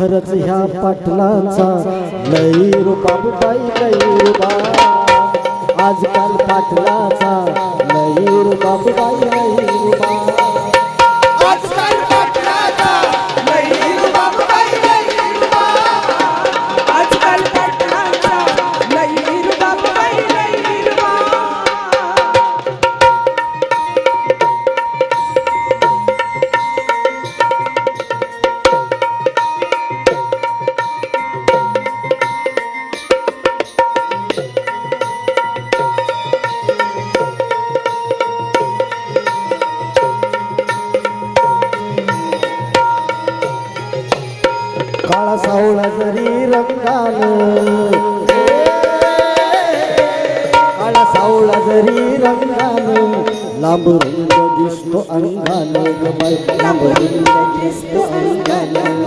खरंच ह्या पाटलाचा लई रुबाब बाई लई रुबाब आजकाल पाटलाचा लई रुबाब बाई लई रुबाब आजकाल पाटलाचा लई रुबाब बाई लई रुबाब आजकाल पाटलाचा लई रुबाब बाई लई रुबाब काळा सावळा जरी रंगानं काळा सावळा जरी रंगानं लांब रुंद दिसतो अंगानं ग बाई लांब रुंद दिसतो अंगानं